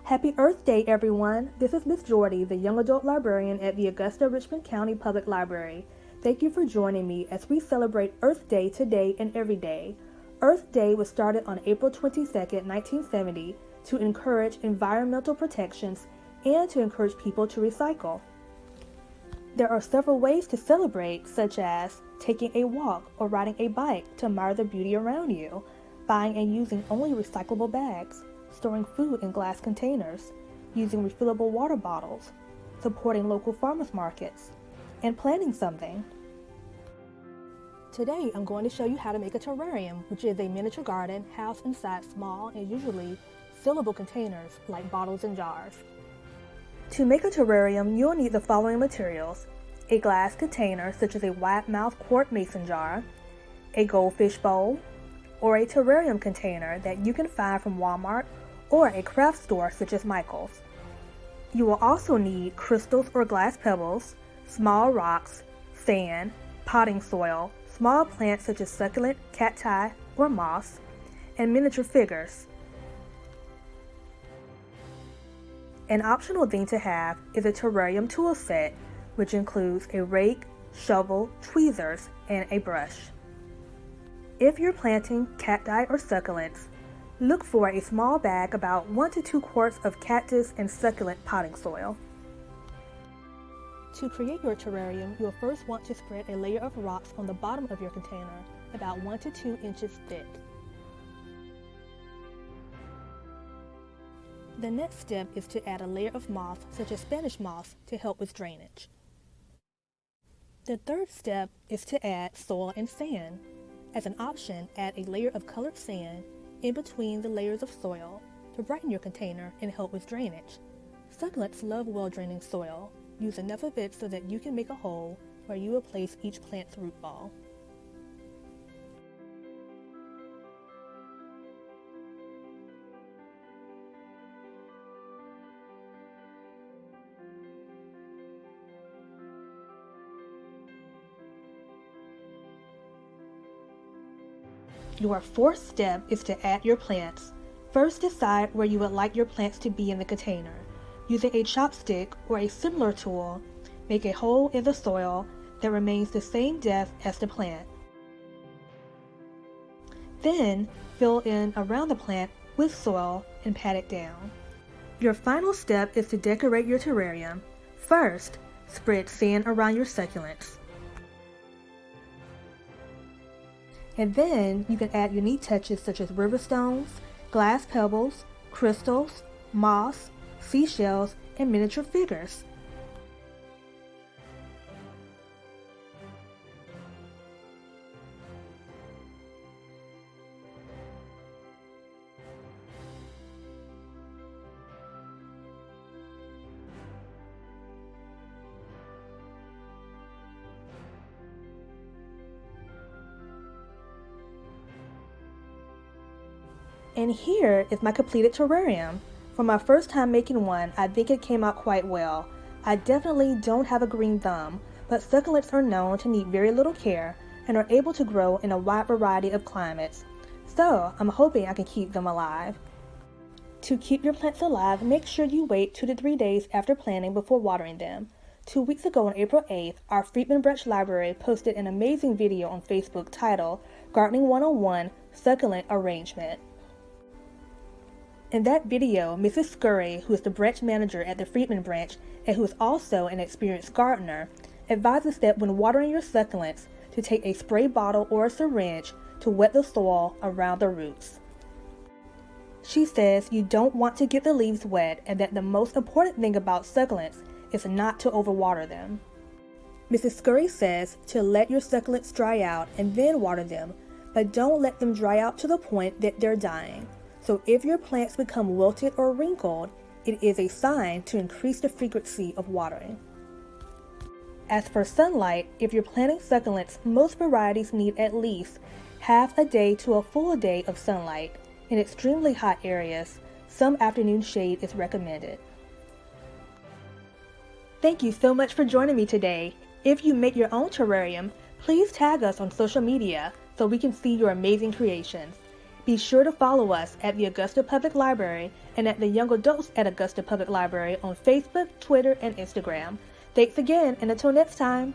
Happy Earth Day, everyone! This is Miss Jordi, the Young Adult Librarian at the Augusta-Richmond County Public Library. Thank you for joining me as we celebrate Earth Day today and every day. Earth Day was started on April 22, 1970, to encourage environmental protections and to encourage people to recycle. There are several ways to celebrate, such as taking a walk or riding a bike to admire the beauty around you, buying and using only recyclable bags, storing food in glass containers, using refillable water bottles, supporting local farmers markets, and planting something. Today I'm going to show you how to make a terrarium, which is a miniature garden housed inside small and usually fillable containers like bottles and jars. To make a terrarium, you'll need the following materials: a glass container such as a wide-mouth quart mason jar, a goldfish bowl, or a terrarium container that you can find from Walmart or a craft store such as Michael's. You will also need crystals or glass pebbles, small rocks, sand, potting soil, small plants such as succulent, cacti, or moss, and miniature figures. An optional thing to have is a terrarium tool set, which includes a rake, shovel, tweezers, and a brush. If you're planting cacti or succulents, look for a small bag about 1 to 2 quarts of cactus and succulent potting soil. To create your terrarium, you'll first want to spread a layer of rocks on the bottom of your container, about 1 to 2 inches thick. The next step is to add a layer of moss, such as Spanish moss, to help with drainage. The third step is to add soil and sand. As an option, add a layer of colored sand in between the layers of soil to brighten your container and help with drainage. Succulents love well-draining soil. Use enough of it so that you can make a hole where you will place each plant's root ball. Your fourth step is to add your plants. First, decide where you would like your plants to be in the container. Using a chopstick or a similar tool, make a hole in the soil that remains the same depth as the plant. Then, fill in around the plant with soil and pat it down. Your final step is to decorate your terrarium. First, spread sand around your succulents. And then you can add unique touches such as river stones, glass pebbles, crystals, moss, seashells, and miniature figures. And here is my completed terrarium. For my first time making one, I think it came out quite well. I definitely don't have a green thumb, but succulents are known to need very little care and are able to grow in a wide variety of climates. So I'm hoping I can keep them alive. To keep your plants alive, make sure you wait 2 to 3 days after planting before watering them. 2 weeks ago on April 8th, our Friedman Branch Library posted an amazing video on Facebook titled Gardening 101 Succulent Arrangement. In that video, Mrs. Scurry, who is the branch manager at the Friedman branch and who is also an experienced gardener, advises that when watering your succulents to take a spray bottle or a syringe to wet the soil around the roots. She says you don't want to get the leaves wet and that the most important thing about succulents is not to overwater them. Mrs. Scurry says to let your succulents dry out and then water them, but don't let them dry out to the point that they're dying. So if your plants become wilted or wrinkled, it is a sign to increase the frequency of watering. As for sunlight, if you're planting succulents, most varieties need at least half a day to a full day of sunlight. In extremely hot areas, some afternoon shade is recommended. Thank you so much for joining me today. If you make your own terrarium, please tag us on social media so we can see your amazing creations. Be sure to follow us at the Augusta Public Library and at the Young Adults at Augusta Public Library on Facebook, Twitter, and Instagram. Thanks again, and until next time.